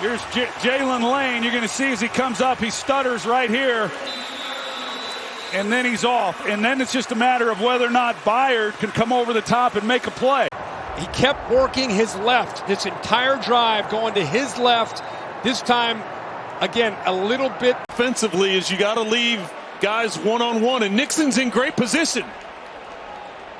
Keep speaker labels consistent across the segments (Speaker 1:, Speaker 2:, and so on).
Speaker 1: Here's Jalen Lane. You're going to see as he comes up, he stutters right here. And then he's off. And then it's just a matter of whether or not Byard can come over the top and make a play.
Speaker 2: He kept working his left this entire drive, going to his left. This time, again, a little bit.
Speaker 3: Offensively, is you got to leave guys one-on-one, and Nixon's in great position.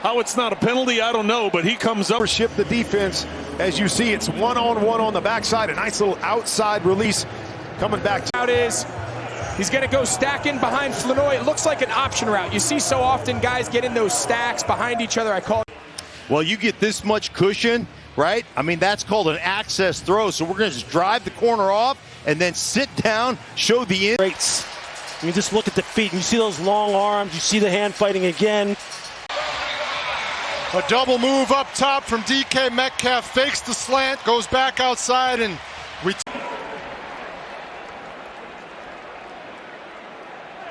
Speaker 3: How it's not a penalty, I don't know, but he comes up.
Speaker 4: Ship the defense. As you see, it's one-on-one on the backside. A nice little outside release coming back.
Speaker 5: Out is he's going to go stacking behind Flanoy. It looks like an option route. You see so often guys get in those stacks behind each other. I call it.
Speaker 6: Well, you get this much cushion, right? I mean, that's called an access throw. So we're going to just drive the corner off and then sit down, show the in.
Speaker 7: Greats. You just look at the feet and you see those long arms. You see the hand fighting again.
Speaker 8: A double move up top from DK Metcalf, fakes the slant, goes back outside, and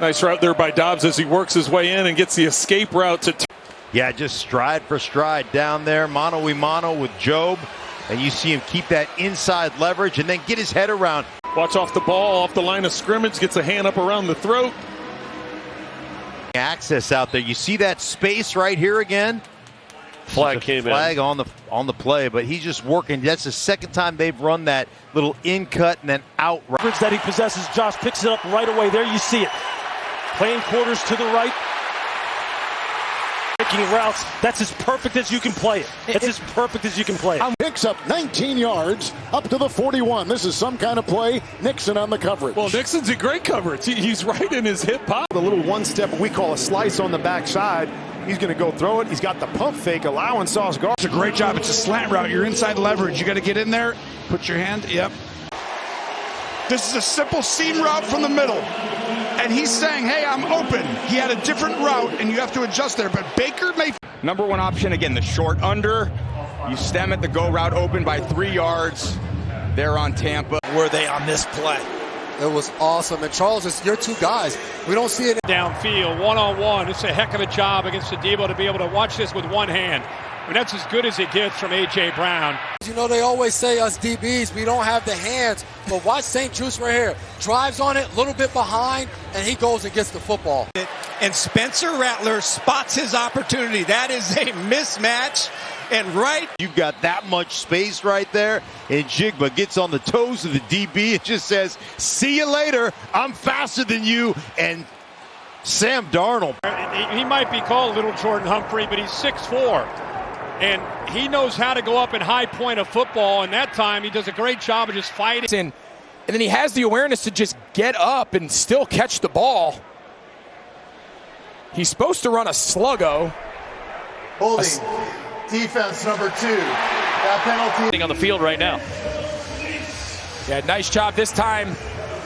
Speaker 3: Nice route there by Dobbs as he works his way in and gets the escape route to.
Speaker 6: Yeah, just stride for stride down there, mano-a-mano with Job. And you see him keep that inside leverage and then get his head around.
Speaker 3: Watch off the ball, off the line of scrimmage, gets a hand up around the throat.
Speaker 6: Access out there. You see that space right here again? Flag on the play, but he's just working. That's the second time they've run that little in cut and then out.
Speaker 7: Leverage that he possesses, Josh picks it up right away. There you see it. Playing quarters to the right. Making routes. That's as perfect as you can play it. That's as perfect as you can play it.
Speaker 9: Picks up 19 yards up to the 41. This is some kind of play. Nixon on the coverage.
Speaker 3: Well, Nixon's in great coverage. He's right in his hip pocket.
Speaker 4: The little one-step we call a slice on the backside. He's going to go throw it. He's got the pump fake, allowing Sauce guard.
Speaker 1: It's a great job. It's a slant route. You're inside leverage. You got to get in there. Put your hand. Yep. This is a simple seam route from the middle. And he's saying, hey, I'm open. He had a different route, and you have to adjust there. But Baker may.
Speaker 5: Number one option, again, the short under. You stem it, the go route open by 3 yards. They're on Tampa.
Speaker 10: Were they on this play? It was awesome. And Charles, it's your two guys. We don't see it.
Speaker 2: Downfield, one-on-one. It's a heck of a job against Adebo to be able to watch this with one hand. I mean, that's as good as it gets from A.J. Brown.
Speaker 10: You know, they always say us DBs, we don't have the hands. But watch St. Juice right here. Drives on it, a little bit behind, and he goes and gets the football.
Speaker 11: And Spencer Rattler spots his opportunity. That is a mismatch. And right,
Speaker 6: you've got that much space right there, and Jigba gets on the toes of the DB and just says, see you later, I'm faster than you. And Sam Darnold.
Speaker 2: He might be called Little Jordan Humphrey, but he's 6'4". And he knows how to go up and high point a football, and that time he does a great job of just fighting.
Speaker 5: And then he has the awareness to just get up and still catch the ball. He's supposed to run a sluggo.
Speaker 8: holding. Defense number 2. That penalty
Speaker 12: on the field right now.
Speaker 5: Yeah, nice job this time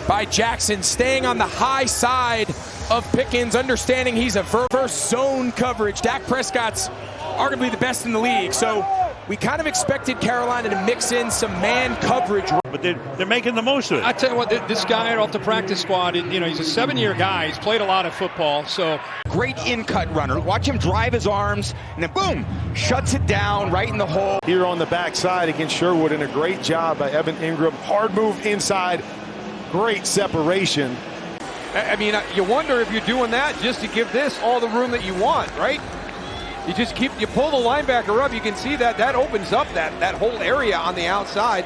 Speaker 5: by Jackson, staying on the high side of Pickens, understanding he's a first zone coverage. Dak Prescott's arguably the best in the league, so we kind of expected Carolina to mix in some man coverage.
Speaker 7: But they're making the most of it.
Speaker 2: I tell you what, this guy off the practice squad, you know, he's a 7-year guy. He's played a lot of football, so.
Speaker 5: Great in-cut runner. Watch him drive his arms, and then boom, shuts it down right in the hole.
Speaker 4: Here on the backside against Sherwood, and a great job by Evan Ingram. Hard move inside. Great separation.
Speaker 2: I mean, you wonder if you're doing that just to give this all the room that you want, right? You pull the linebacker up, you can see that opens up that whole area on the outside.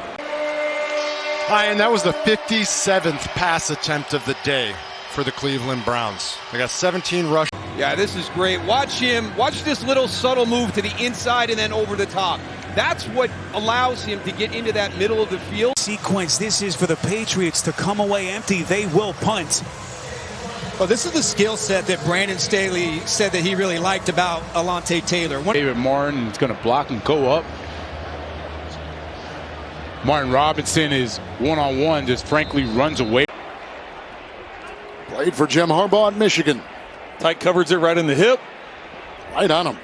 Speaker 8: Hi, and that was the 57th pass attempt of the day for the Cleveland Browns. They got 17 rush.
Speaker 11: Yeah, this is great. Watch this little subtle move to the inside and then over the top. That's what allows him to get into that middle of the field.
Speaker 1: Sequence, this is for the Patriots to come away empty. They will punt.
Speaker 11: Well, this is the skill set that Brandon Staley said that he really liked about Alontae Taylor.
Speaker 13: David Martin is going to block and go up. Martin Robinson is one-on-one, just frankly runs away.
Speaker 9: Played for Jim Harbaugh in Michigan.
Speaker 3: Tight coverage there right in the hip.
Speaker 9: Right on him.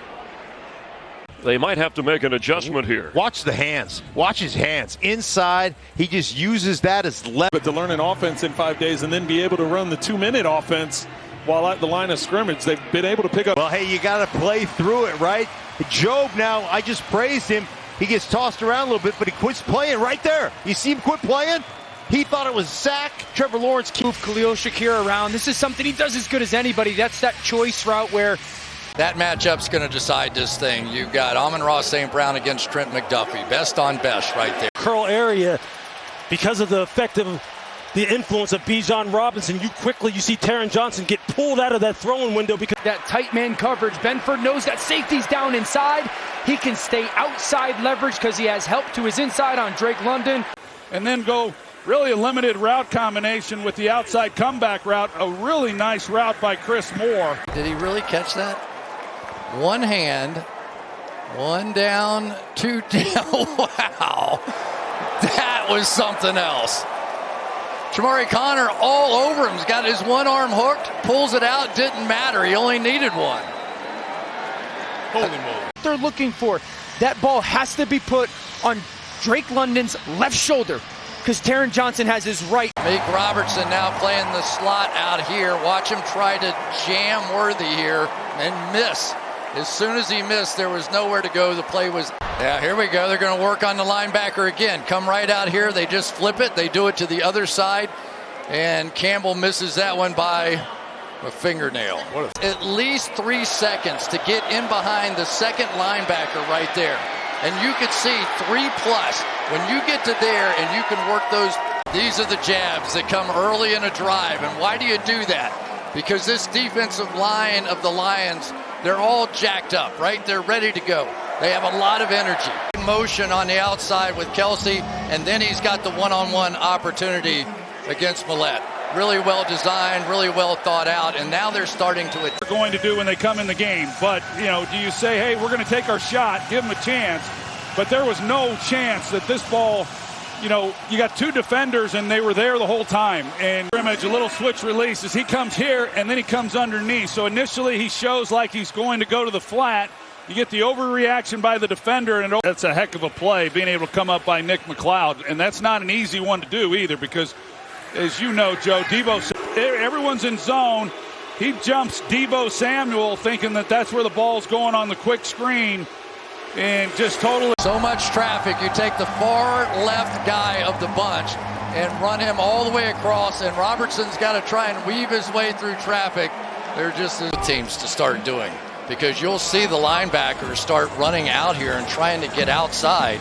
Speaker 12: They might have to make an adjustment here.
Speaker 6: Watch the hands. Watch his hands. Inside, he just uses that as left.
Speaker 3: But to learn an offense in 5 days and then be able to run the 2-minute offense while at the line of scrimmage, they've been able to pick up.
Speaker 6: Well, hey, you got to play through it, right? Job now, I just praised him. He gets tossed around a little bit, but he quits playing right there. You see him quit playing? He thought it was a sack. Trevor Lawrence
Speaker 5: Move Khalil Shakir around. This is something he does as good as anybody. That's that choice route where
Speaker 10: That matchup's going to decide this thing. You've got Amon-Ra St. Brown against Trent McDuffie. Best on best right there.
Speaker 7: Curl area, because of the effect of the influence of Bijan Robinson, you see Taron Johnson get pulled out of that throwing window because
Speaker 5: that tight man coverage. Benford knows that safety's down inside. He can stay outside leverage because he has help to his inside on Drake London.
Speaker 1: And then go really a limited route combination with the outside comeback route. A really nice route by Chris Moore.
Speaker 10: Did he really catch that? One hand, one down, two down. Wow. That was something else. Jamari Connor all over him. He's got his one arm hooked, pulls it out, didn't matter. He only needed one.
Speaker 3: Holy moly.
Speaker 5: They're looking for. That ball has to be put on Drake London's left shoulder because Taron Johnson has his right.
Speaker 10: Meek Robertson now playing the slot out here. Watch him try to jam Worthy here and miss. As soon as he missed, there was nowhere to go. The play was, yeah, here we go. They're going to work on the linebacker again. Come right out here. They just flip it. They do it to the other side. And Campbell misses that one by a fingernail. At least 3 seconds to get in behind the second linebacker right there. And you could see 3+. When you get to there and you can work those, these are the jabs that come early in a drive. And why do you do that? Because this defensive line of the Lions, they're all jacked up, right? They're ready to go. They have a lot of energy. Motion on the outside with Kelsey, and then he's got the one-on-one opportunity against Millette. Really well designed, really well thought out, and now they're starting to...
Speaker 1: They're going to do when they come in the game. But, you know, do you say, hey, we're going to take our shot, give them a chance? But there was no chance that this ball... You know, you got two defenders, and they were there the whole time. And scrimmage, a little switch release as he comes here, and then he comes underneath. So initially he shows like he's going to go to the flat. You get the overreaction by the defender, and that's a heck of a play, being able to come up by Nick McLeod. And that's not an easy one to do either because, as you know, Joe, everyone's in zone. He jumps Deebo Samuel thinking that that's where the ball's going on the quick screen. And just totally.
Speaker 10: So much traffic. You take the far left guy of the bunch and run him all the way across, and Robertson's got to try and weave his way through traffic. They're just the teams to start doing, because you'll see the linebackers start running out here and trying to get outside,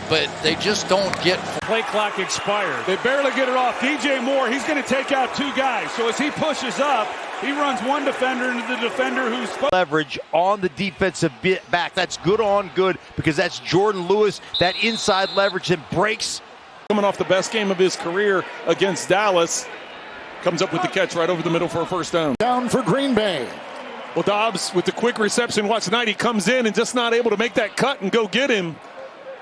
Speaker 10: but they just don't get.
Speaker 1: Play clock expired. They barely get it off. DJ Moore, he's going to take out two guys. So as he pushes up, he runs one defender into the defender who's
Speaker 6: leverage on the defensive back. That's good on good because that's Jordan Lewis. That inside leverage and breaks.
Speaker 3: Coming off the best game of his career against Dallas. Comes up with the catch right over the middle for a first down.
Speaker 9: Down for Green Bay.
Speaker 3: Well, Dobbs with the quick reception. Watch tonight. He comes in and just not able to make that cut and go get him.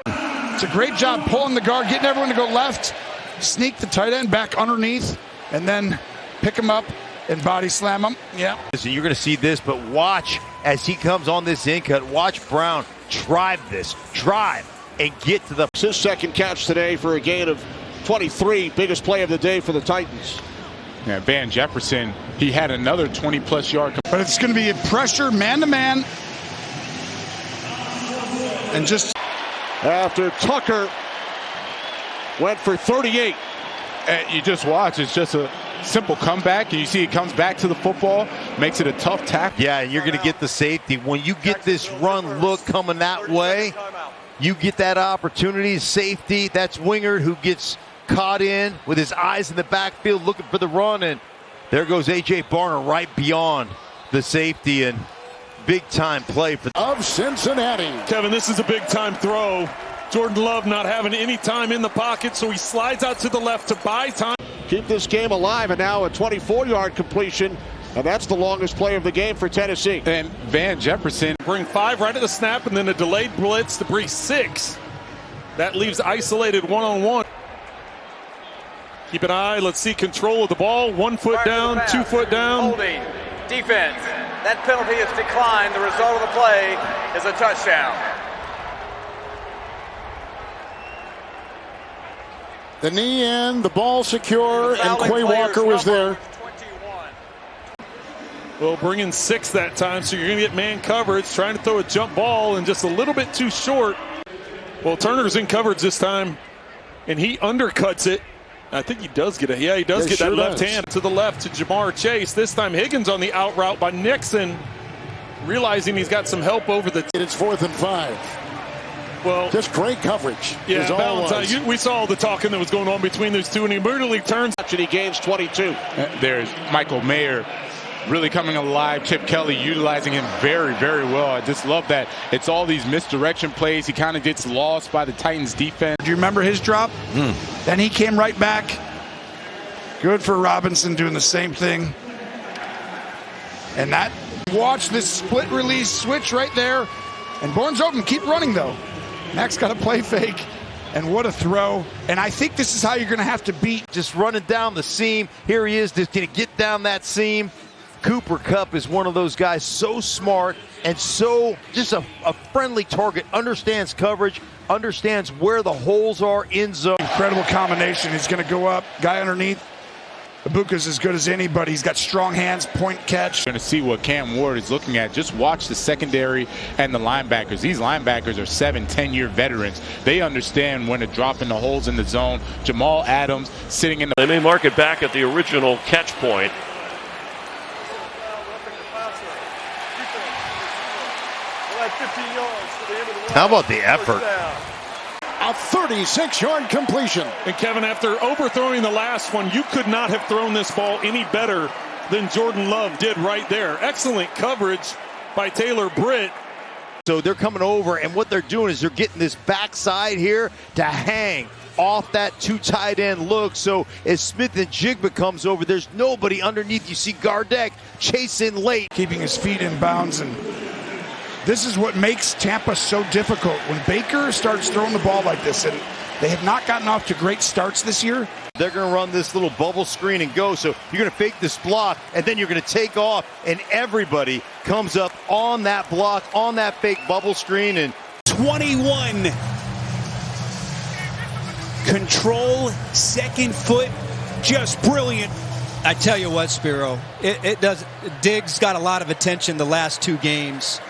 Speaker 1: It's a great job pulling the guard, getting everyone to go left, sneak the tight end back underneath, and then pick him up and body slam him. Yeah.
Speaker 6: So you're going to see this, but watch as he comes on this in cut. Watch Brown drive and get to the.
Speaker 14: His second catch today for a gain of 23. Biggest play of the day for the Titans.
Speaker 13: Yeah, Van Jefferson, he had another 20-plus yard.
Speaker 1: But it's going to be a pressure man-to-man. And just
Speaker 14: after Tucker went for 38.
Speaker 13: You just watch. It's just a simple comeback, and you see he comes back to the football, makes it a tough tackle.
Speaker 6: Yeah, and you're going to get the safety. When you get this run look coming that way, you get that opportunity, safety. That's Wingard who gets caught in with his eyes in the backfield looking for the run, and there goes A.J. Barner right beyond the safety, and big-time play for
Speaker 9: of Cincinnati.
Speaker 3: Kevin, this is a big-time throw. Jordan Love not having any time in the pocket, so he slides out to the left to buy time.
Speaker 14: Keep this game alive, and now a 24-yard completion, and that's the longest play of the game for Tennessee.
Speaker 13: And Van Jefferson.
Speaker 3: Bring 5 right at the snap, and then a delayed blitz to bring 6. That leaves isolated one-on-one. Keep an eye. Let's see control of the ball. 1 foot down, 2 foot down.
Speaker 15: Holding. Defense. That penalty is declined. The result of the play is a touchdown.
Speaker 9: The knee in, the ball secure, and Quay Walker was there.
Speaker 3: Well, bring in 6 that time, so you're going to get man coverage, trying to throw a jump ball and just a little bit too short. Well, Turner's in coverage this time, and he undercuts it. I think he does get it. Yeah, he does get that left hand to the left to Jamar Chase. This time Higgins on the out route by Nixon, realizing he's got some help over the.
Speaker 9: It's 4th and 5.
Speaker 3: Well,
Speaker 9: just great coverage.
Speaker 3: Yeah, Valentine, we saw all the talking that was going on between those two, and he immediately turns.
Speaker 14: And he gains 22.
Speaker 13: There's Michael Mayer really coming alive. Chip Kelly utilizing him very, very well. I just love that. It's all these misdirection plays. He kind of gets lost by the Titans defense.
Speaker 1: Do you remember his drop? Then he came right back. Good for Robinson doing the same thing. And that, watch this split release switch right there. And Bourne's open. Keep running though. Max got a play fake. And what a throw. And I think this is how you're going to have to beat.
Speaker 6: Just running down the seam. Here he is, just going to get down that seam. Cooper Kupp is one of those guys, so smart and so just a friendly target, understands coverage, understands where the holes are in zone.
Speaker 1: Incredible combination. He's going to go up, guy underneath. Ibuka's as good as anybody. He's got strong hands, point catch.
Speaker 13: Going to see what Cam Ward is looking at. Just watch the secondary and the linebackers. These linebackers are 7-10-year veterans. They understand when to drop in the holes in the zone. Jamal Adams sitting in the.
Speaker 12: They may mark it back at the original catch point.
Speaker 6: How about the effort?
Speaker 9: A 36-yard completion.
Speaker 3: And Kevin, after overthrowing the last one, you could not have thrown this ball any better than Jordan Love did right there. Excellent coverage by Taylor Britt.
Speaker 6: So they're coming over, and what they're doing is they're getting this backside here to hang off that two tight end look. So as Smith and Jigba comes over, there's nobody underneath. You see Gardeck chasing late.
Speaker 1: Keeping his feet in bounds, and this is what makes Tampa so difficult. When Baker starts throwing the ball like this, and they have not gotten off to great starts this year.
Speaker 6: They're going to run this little bubble screen and go. So you're going to fake this block, and then you're going to take off, and everybody comes up on that block, on that fake bubble screen. And
Speaker 16: 21. Control, second foot, just brilliant.
Speaker 17: I tell you what, Spiro, it does. Diggs got a lot of attention the last two games.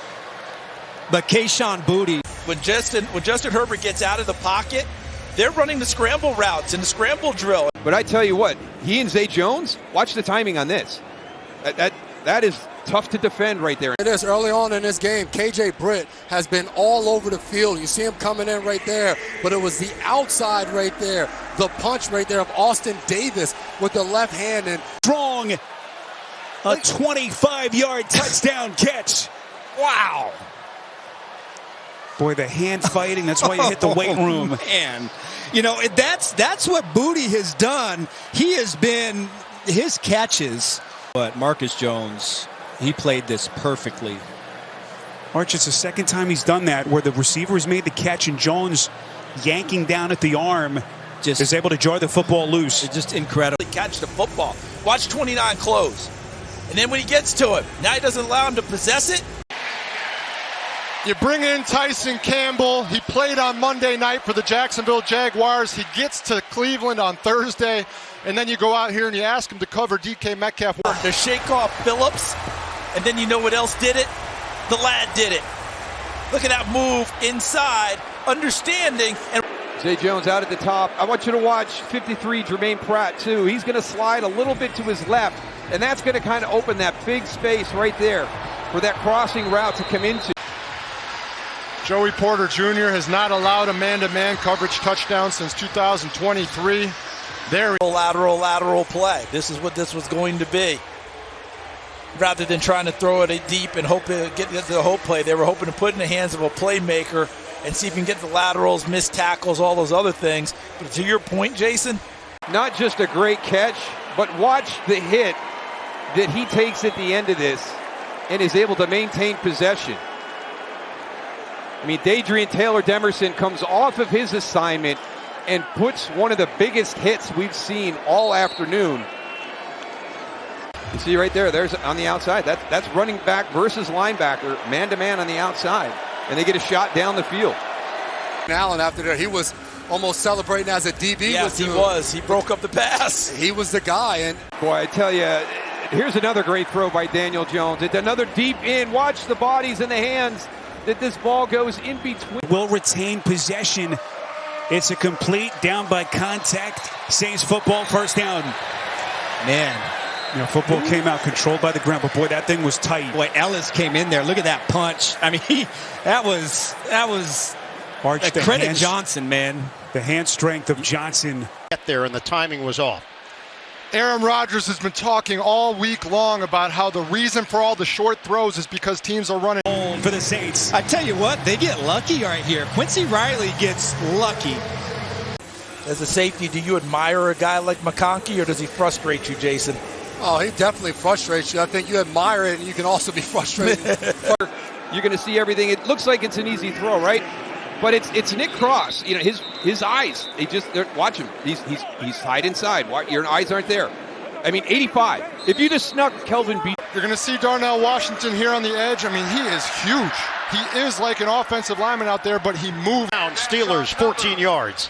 Speaker 17: But Kayshon Boutte.
Speaker 18: When Justin Herbert gets out of the pocket, they're running the scramble routes and the scramble drill.
Speaker 2: But I tell you what, he and Zay Jones, watch the timing on this. That is tough to defend right there.
Speaker 19: It is early on in this game. KJ Britt has been all over the field. You see him coming in right there, but it was the outside right there, the punch right there of Austin Davis with the left hand. And
Speaker 16: strong, a 25-yard touchdown catch. Wow. Boy, the hand fighting, that's why you hit the weight room.
Speaker 17: Man, you know, that's what Boutte has done. He has been, his catches. But Marcus Jones, he played this perfectly.
Speaker 16: Arch, it's the second time he's done that, where the receiver's made the catch and Jones yanking down at the arm just is able to draw the football loose.
Speaker 17: It's just incredible.
Speaker 18: Catch the football. Watch 29 close. And then when he gets to it, now he doesn't allow him to possess it.
Speaker 8: You bring in Tyson Campbell. He played on Monday night for the Jacksonville Jaguars. He gets to Cleveland on Thursday. And then you go out here and you ask him to cover DK Metcalf.
Speaker 18: To shake off Phillips. And then you know what else did it? The lad did it. Look at that move inside, understanding. And
Speaker 2: Zay Jones out at the top. I want you to watch 53, Jermaine Pratt, too. He's going to slide a little bit to his left. And that's going to kind of open that big space right there for that crossing route to come into.
Speaker 8: Joey Porter Jr. has not allowed a man-to-man coverage touchdown since 2023. There,
Speaker 18: lateral play. This is what this was going to be. Rather than trying to throw it deep and hope to get the hope play, they were hoping to put it in the hands of a playmaker and see if you can get the laterals, missed tackles, all those other things. But to your point, Jason,
Speaker 2: not just a great catch, but watch the hit that he takes at the end of this and is able to maintain possession. I mean, Dadrian Taylor-Demerson comes off of his assignment and puts one of the biggest hits we've seen all afternoon. You see right there, there's on the outside. That's running back versus linebacker, man-to-man on the outside. And they get a shot down the field.
Speaker 19: Allen, after that, he was almost celebrating as a DB.
Speaker 18: Yes, he was. He broke up the pass.
Speaker 19: He was the guy. And
Speaker 2: boy, I tell you, here's another great throw by Daniel Jones. It's another deep in. Watch the bodies in the hands that this ball goes in between.
Speaker 16: Will retain possession. It's a complete down by contact. Saints football, first down.
Speaker 17: Man.
Speaker 16: You know, football came out controlled by the ground, but boy, that thing was tight.
Speaker 17: Boy, Ellis came in there. Look at that punch. I mean, that was
Speaker 16: Arch,
Speaker 17: a credit Johnson, man.
Speaker 16: The hand strength of Johnson.
Speaker 14: Get there, and the timing was off.
Speaker 8: Aaron Rodgers has been talking all week long about how the reason for all the short throws is because teams are running.
Speaker 16: For the Saints.
Speaker 17: I tell you what, they get lucky right here. Quincy Riley gets lucky.
Speaker 18: As a safety, do you admire a guy like McConkey, or does he frustrate you, Jason?
Speaker 19: Oh, he definitely frustrates you. I think you admire it, and you can also be frustrated.
Speaker 2: You're going to see everything. It looks like it's an easy throw, right? But it's Nick Cross. You know, his eyes. Watch him. He's tied inside. Your eyes aren't there. I mean, 85. If you just snuck Kelvin B.
Speaker 8: You're going to see Darnell Washington here on the edge. I mean, he is huge. He is like an offensive lineman out there, but he moved.
Speaker 14: Down Steelers, 14 yards.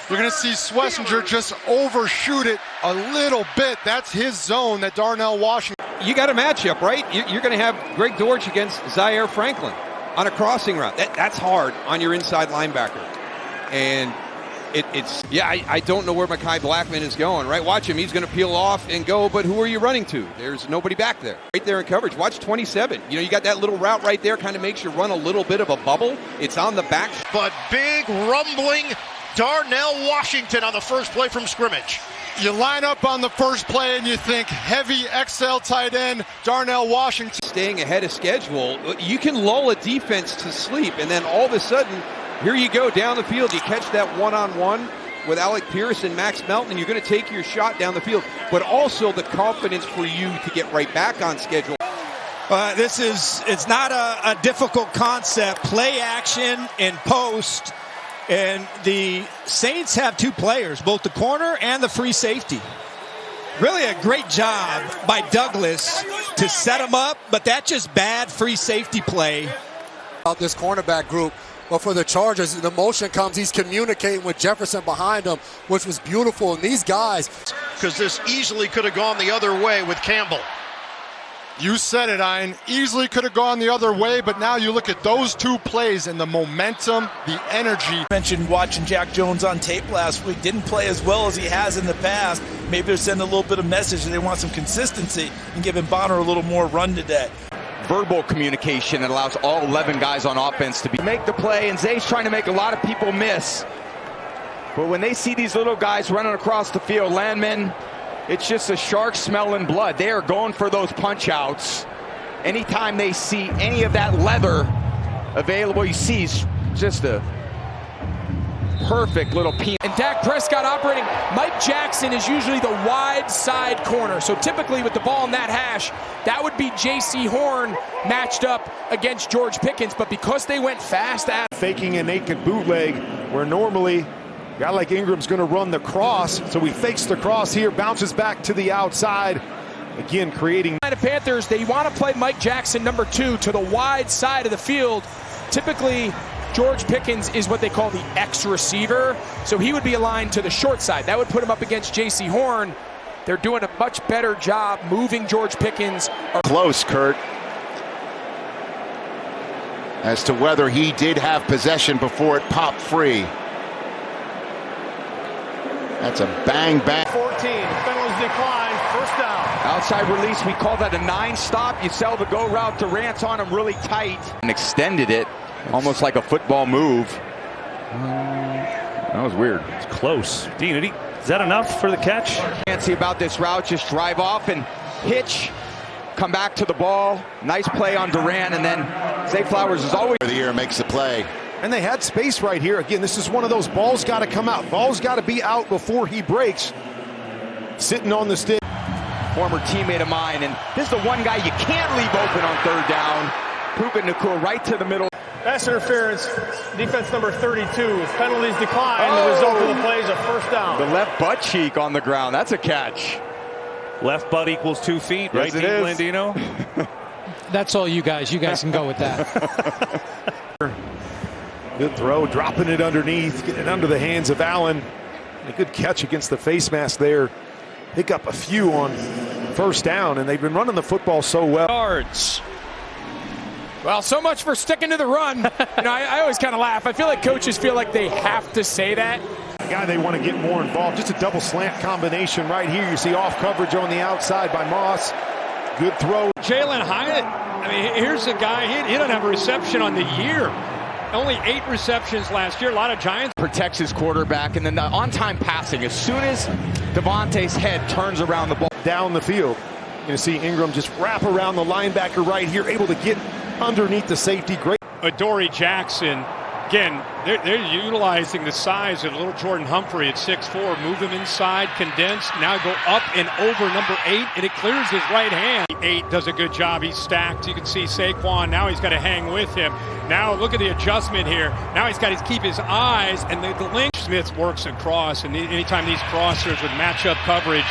Speaker 8: You're going to see Schlesinger just overshoot it a little bit. That's his zone, that Darnell Washington.
Speaker 2: You got a matchup, right? You're going to have Greg Dortch against Zaire Franklin on a crossing route. That's hard on your inside linebacker. And I don't know where Mekhi Blackman is going, right? Watch him. He's going to peel off and go, but who are you running to? There's nobody back there. Right there in coverage. Watch 27. You know, you got that little route right there, kind of makes you run a little bit of a bubble. It's on the back.
Speaker 14: But big rumbling Darnell Washington on the first play from scrimmage.
Speaker 8: You line up on the first play and you think heavy XL tight end Darnell Washington.
Speaker 2: Staying ahead of schedule, you can lull a defense to sleep, and then all of a sudden, here you go down the field. You catch that one-on-one with Alec Pierce and Max Melton, and you're going to take your shot down the field. But also the confidence for you to get right back on schedule.
Speaker 17: It's not a difficult concept. Play action in post. And the Saints have two players, both the corner and the free safety. Really a great job by Douglas to set him up, but that's just bad free safety play.
Speaker 19: Out this cornerback group, but for the Chargers, the motion comes, he's communicating with Jefferson behind him, which was beautiful. And these guys,
Speaker 14: because this easily could have gone the other way with Campbell.
Speaker 8: You said it, Ian. Easily could have gone the other way, but now you look at those two plays and the momentum, the energy.
Speaker 18: I mentioned watching Jack Jones on tape last week. Didn't play as well as he has in the past. Maybe they're sending a little bit of message that they want some consistency and giving Bonner a little more run today.
Speaker 20: Verbal communication that allows all 11 guys on offense to make the play, and Zay's trying to make a lot of people miss. But when they see these little guys running across the field, Landman, it's just a shark smelling blood. They are going for those punch outs. Anytime they see any of that leather available, you see just a perfect little peanut.
Speaker 5: And Dak Prescott operating. Mike Jackson is usually the wide side corner. So typically with the ball in that hash, that would be J.C. Horn matched up against George Pickens. But because they went fast at
Speaker 4: faking a naked bootleg where normally a guy like Ingram's going to run the cross. So he fakes the cross here, bounces back to the outside. Again, creating.
Speaker 5: The Panthers, they want to play Mike Jackson number 2 to the wide side of the field. Typically, George Pickens is what they call the X receiver, so he would be aligned to the short side. That would put him up against J.C. Horn. They're doing a much better job moving George Pickens.
Speaker 14: Close, Kurt, as to whether he did have possession before it popped free. That's a bang, bang.
Speaker 15: 14, penalties decline, first down.
Speaker 20: Outside release, we call that a 9-stop. You sell the go route. Durant's on him really tight. And extended it, almost like a football move. That was weird.
Speaker 21: It's close. Dean, is that enough for the catch?
Speaker 20: Fancy about this route, just drive off and hitch, come back to the ball. Nice play on Durant, and then Zay Flowers is always...
Speaker 14: The year makes the play.
Speaker 4: And they had space right here. Again, this is one of those balls got to come out. Ball's got to be out before he breaks. Sitting on the stick.
Speaker 20: Former teammate of mine, and this is the one guy you can't leave open on third down. Puka Nacua right to the middle.
Speaker 15: Pass interference, defense number 32. Penalties decline. The result of the play is a first down.
Speaker 20: The left butt cheek on the ground. That's a catch.
Speaker 21: Left butt equals 2 feet, right, Dean Blandino?
Speaker 22: That's all you guys. You guys can go with that.
Speaker 4: Good throw, dropping it underneath, getting it under the hands of Allen. A good catch against the face mask there. Pick up a few on first down, and they've been running the football so well.
Speaker 21: Yards.
Speaker 5: Well, so much for sticking to the run. I always kind of laugh. I feel like coaches feel like they have to say that.
Speaker 4: Guy they want to get more involved. Just a double slant combination right here. You see off coverage on the outside by Moss. Good throw.
Speaker 7: Jalen Hyatt, I mean, here's a guy, he doesn't have a reception on the year. Only 8 receptions last year. A lot of Giants.
Speaker 20: Protects his quarterback, and then the on-time passing. As soon as Devontae's head turns around the ball.
Speaker 4: Down the field. You're going to see Ingram just wrap around the linebacker right here, able to get underneath the safety. Great.
Speaker 7: Adoree Jackson, again, they're utilizing the size of little Jordan Humphrey at 6'4", move him inside, condensed, now go up and over number 8, and it clears his right hand. 8 does a good job. He's stacked. You can see Saquon. Now he's got to hang with him. Now look at the adjustment here. Now he's got to keep his eyes, and the link. Smith works across, and anytime these crossers with matchup coverage,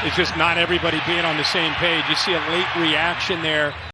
Speaker 7: it's just not everybody being on the same page. You see a late reaction there.